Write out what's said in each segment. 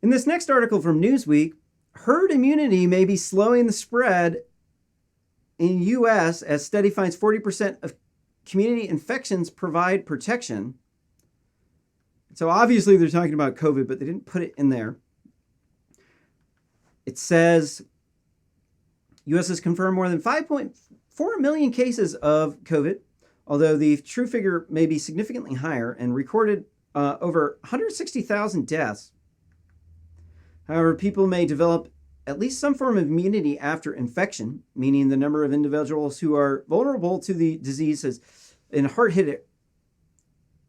In this next article from Newsweek, herd immunity may be slowing the spread in U.S. as study finds 40% of community infections provide protection. So obviously they're talking about COVID, but they didn't put it in there. It says U.S. has confirmed more than 5.4 million cases of COVID, although the true figure may be significantly higher, and recorded over 160,000 deaths. However, people may develop at least some form of immunity after infection, meaning the number of individuals who are vulnerable to the disease has, in hard-hit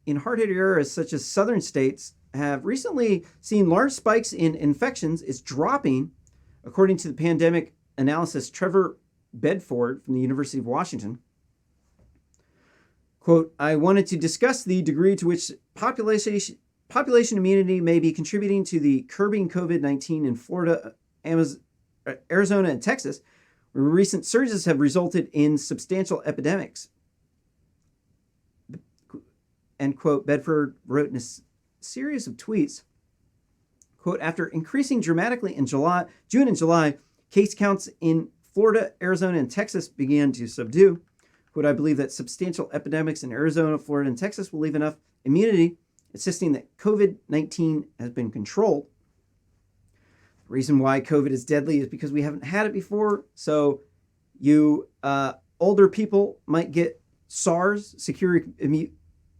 areas such as southern states have recently seen large spikes in infections is dropping, according to the pandemic analysis Trevor Bedford from the University of Washington. Quote, I wanted to discuss the degree to which population immunity may be contributing to the curbing COVID-19 in Florida, Arizona, and Texas, where recent surges have resulted in substantial epidemics. End quote. Bedford wrote in a series of tweets, quote, after increasing dramatically in June and July, case counts in Florida, Arizona, and Texas began to subdue. Quote, I believe that substantial epidemics in Arizona, Florida, and Texas will leave enough immunity, insisting that COVID-19 has been controlled. The reason why COVID is deadly is because we haven't had it before. So you older people might get SARS,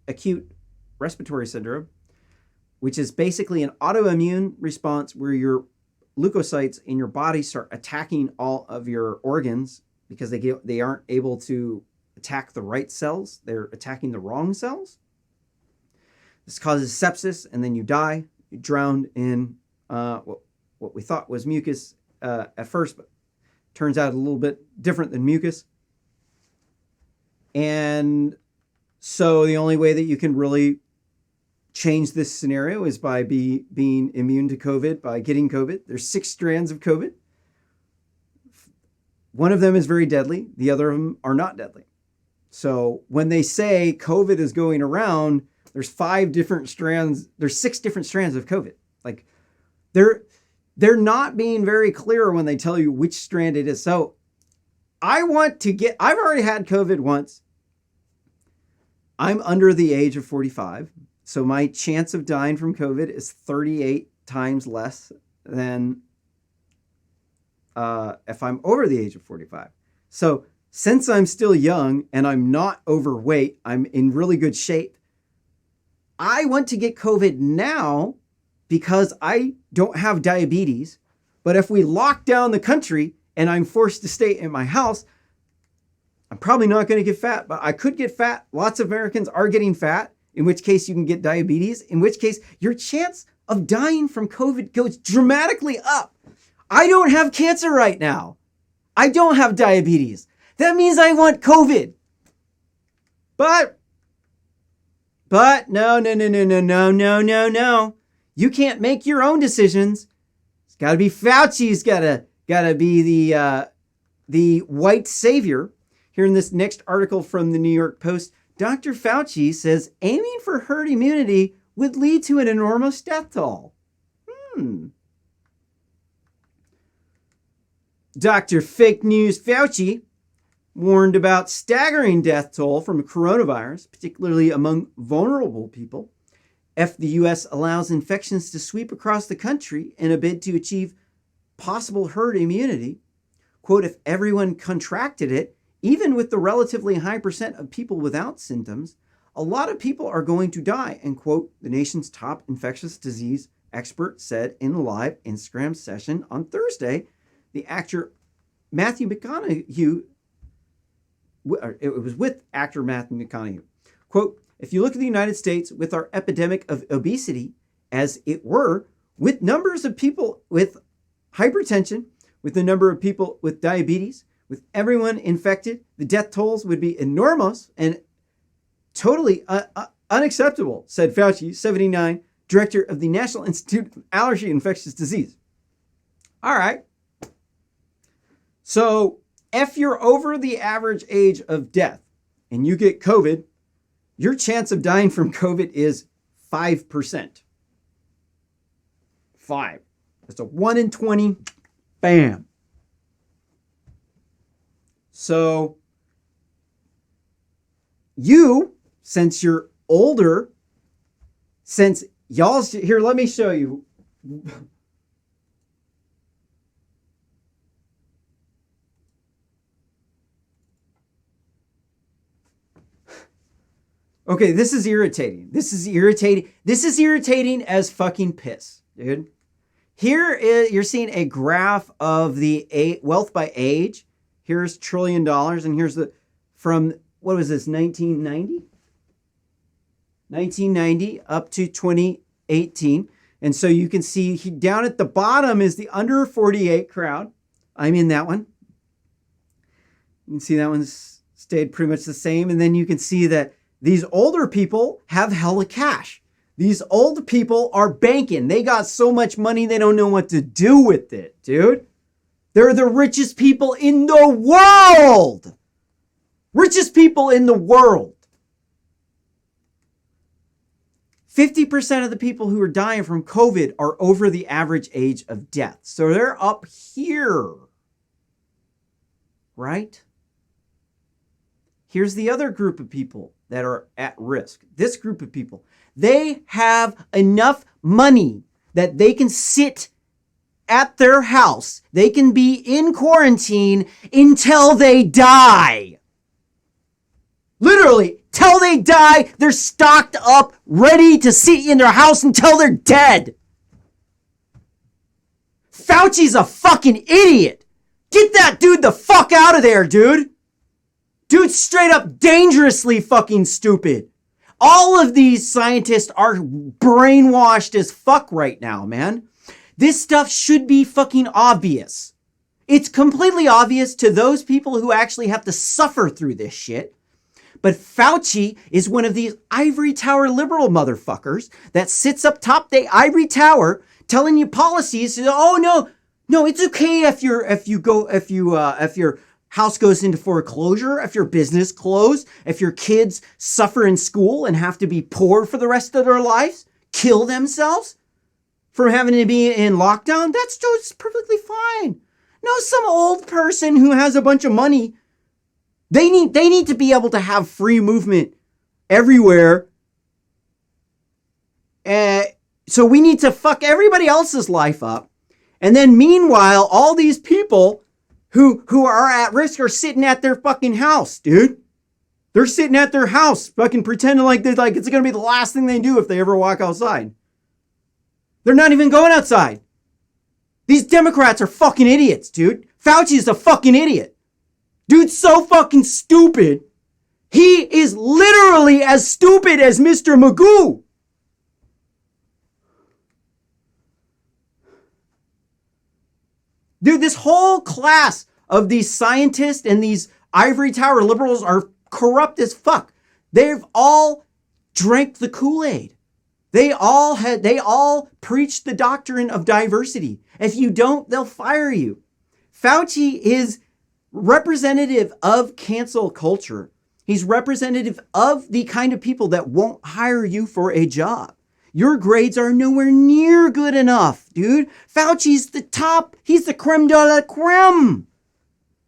acute respiratory syndrome, which is basically an autoimmune response where your leukocytes in your body start attacking all of your organs because they aren't able to attack the right cells. They're attacking the wrong cells. This causes sepsis, and then you die. You drowned in what we thought was mucus at first, but turns out a little bit different than mucus. And so the only way that you can really change this scenario is by being immune to COVID, by getting COVID. There's 6 strands of COVID. One of them is very deadly. The other of them are not deadly. So when they say COVID is going around, there's 5 different strands. There's 6 different strands of COVID. Like they're not being very clear when they tell you which strand it is. So I've already had COVID once. I'm under the age of 45. So my chance of dying from COVID is 38 times less than if I'm over the age of 45. So since I'm still young and I'm not overweight, I'm in really good shape. I want to get COVID now because I don't have diabetes. But if we lock down the country and I'm forced to stay in my house, I'm probably not going to get fat, but I could get fat. Lots of Americans are getting fat, in which case you can get diabetes, in which case your chance of dying from COVID goes dramatically up. I don't have cancer right now. I don't have diabetes. That means I want COVID. But no. You can't make your own decisions. It's got to be Fauci's got to be the white savior. Here in this next article from the New York Post, Dr. Fauci says aiming for herd immunity would lead to an enormous death toll. Dr. Fake News Fauci warned about staggering death toll from coronavirus, particularly among vulnerable people, if the U.S. allows infections to sweep across the country in a bid to achieve possible herd immunity. Quote, if everyone contracted it, even with the relatively high percent of people without symptoms, a lot of people are going to die, and quote, the nation's top infectious disease expert said in a live Instagram session on Thursday. The actor Matthew McConaughey, it was with actor Matthew McConaughey. Quote, if you look at the United States with our epidemic of obesity, as it were, with numbers of people with hypertension, with the number of people with diabetes, with everyone infected, the death tolls would be enormous and totally unacceptable, said Fauci, 79, director of the National Institute of Allergy and Infectious Disease. All right. So if you're over the average age of death and you get COVID, your chance of dying from COVID is 5%. 5. That's a 1 in 20. Bam. So you, since you're older, since y'all, here, let me show you. Okay, this is irritating. This is irritating as fucking piss, dude. Here is, you're seeing a graph of the wealth by age. Here's $1 trillion, and here's the, from, what was this, 1990? 1990 up to 2018. And so you can see down at the bottom is the under 48 crowd. I'm in that one. You can see that one's stayed pretty much the same. And then you can see that these older people have hella cash. These old people are banking. They got so much money, they don't know what to do with it, dude. They're the richest people in the world. Richest people in the world. 50% of the people who are dying from COVID are over the average age of death. So they're up here, right? Here's the other group of people that are at risk. This group of people, they have enough money that they can sit at their house. They can be in quarantine until they die. Literally, till they die, they're stocked up, ready to sit in their house until they're dead. Fauci's a fucking idiot. Get that dude the fuck out of there, dude. Dude's straight up dangerously fucking stupid. All of these scientists are brainwashed as fuck right now, man. This stuff should be fucking obvious. It's completely obvious to those people who actually have to suffer through this shit. But Fauci is one of these ivory tower liberal motherfuckers that sits up top the ivory tower telling you policies. Oh no, it's okay if your house goes into foreclosure, if your business closed, if your kids suffer in school and have to be poor for the rest of their lives, kill themselves from having to be in lockdown. That's just perfectly fine. No, some old person who has a bunch of money, they need to be able to have free movement everywhere. So we need to fuck everybody else's life up. And then meanwhile, all these people who are at risk are sitting at their fucking house, dude. They're sitting at their house, fucking pretending like it's going to be the last thing they do if they ever walk outside. They're not even going outside. These Democrats are fucking idiots, dude. Fauci's a fucking idiot. Dude's so fucking stupid. He is literally as stupid as Mr. Magoo. Dude, this whole class of these scientists and these ivory tower liberals are corrupt as fuck. They've all drank the Kool-Aid. They all preach the doctrine of diversity. If you don't, they'll fire you. Fauci is representative of cancel culture. He's representative of the kind of people that won't hire you for a job. Your grades are nowhere near good enough, dude. Fauci's the top. He's the creme de la creme.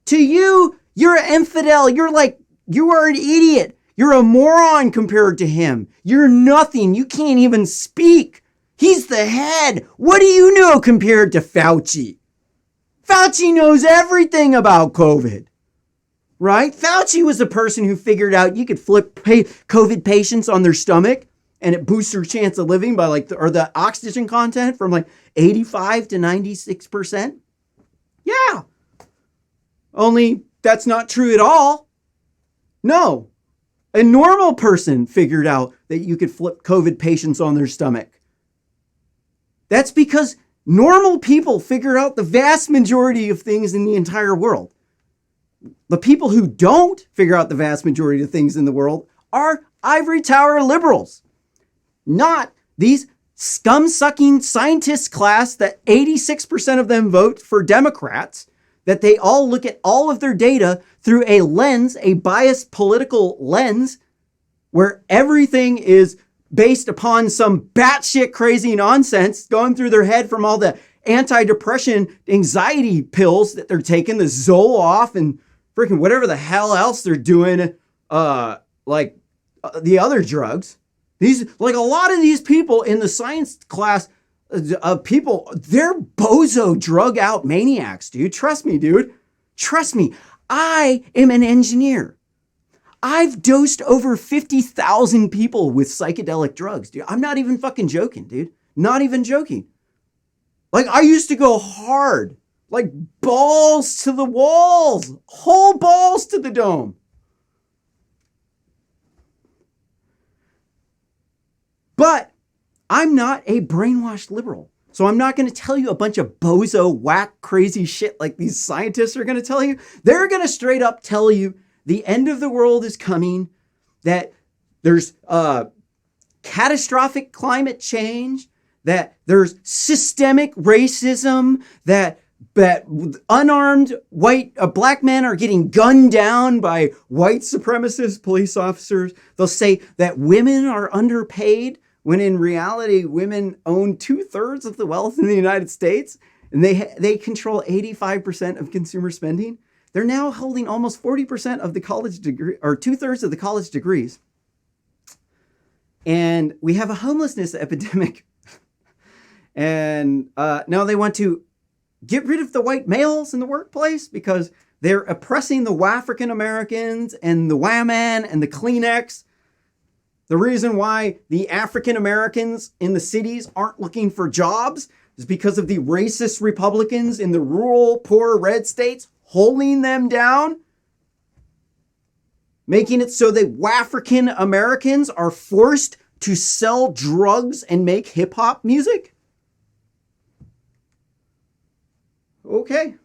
To you, you're an infidel. You are an idiot. You're a moron compared to him. You're nothing. You can't even speak. He's the head. What do you know compared to Fauci? Fauci knows everything about COVID, right? Fauci was the person who figured out you could flip COVID patients on their stomach and it boosts their chance of living by the oxygen content from 85 to 96%. Yeah. Only that's not true at all. No. A normal person figured out that you could flip COVID patients on their stomach. That's because normal people figure out the vast majority of things in the entire world. The people who don't figure out the vast majority of things in the world are ivory tower liberals. Not these scum-sucking scientist class that 86% of them vote for Democrats, that they all look at all of their data through a lens, a biased political lens, where everything is based upon some batshit crazy nonsense going through their head from all the antidepressant anxiety pills that they're taking, the Zoloft and freaking whatever the hell else they're doing, the other drugs. These, like a lot of these people in the science class of people, they're bozo drug out maniacs, dude. Trust me, dude. Trust me. I am an engineer. I've dosed over 50,000 people with psychedelic drugs, dude. I'm not even fucking joking, dude. Not even joking. Like, I used to go hard, like balls to the walls, whole balls to the dome. But I'm not a brainwashed liberal. So I'm not going to tell you a bunch of bozo, whack, crazy shit like these scientists are going to tell you. They're going to straight up tell you the end of the world is coming, that there's catastrophic climate change, that there's systemic racism, that unarmed black men are getting gunned down by white supremacist police officers. They'll say that women are underpaid, when in reality, women own 2/3 of the wealth in the United States, and they control 85% of consumer spending. They're now holding almost 40% of the college degree, or 2/3 of the college degrees. And we have a homelessness epidemic. And now they want to get rid of the white males in the workplace because they're oppressing the African Americans and the Wham-Man and the Kleenex. The reason why the African Americans in the cities aren't looking for jobs is because of the racist Republicans in the rural, poor red states holding them down, making it so that African Americans are forced to sell drugs and make hip hop music. Okay.